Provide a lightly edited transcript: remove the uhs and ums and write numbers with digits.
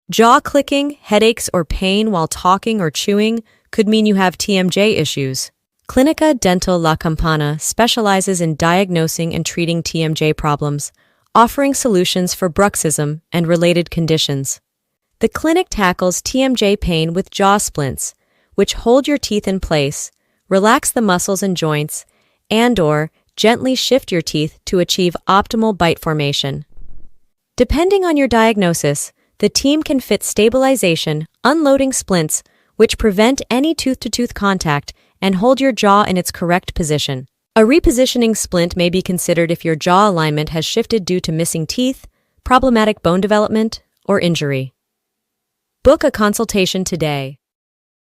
Jaw clicking, headaches, or pain while talking or chewing could mean you have TMJ issues. Clínica Dental La Campana specializes in diagnosing and treating TMJ problems, offering solutions for bruxism and related conditions. The clinic tackles TMJ pain with jaw splints, which hold your teeth in place, relax the muscles and joints, and/or gently shift your teeth to achieve optimal bite formation. Depending on your diagnosis, the team can fit stabilization, unloading splints, which prevent any tooth-to-tooth contact and hold your jaw in its correct position. A repositioning splint may be considered if your jaw alignment has shifted due to missing teeth, problematic bone development, or injury. Book a consultation today.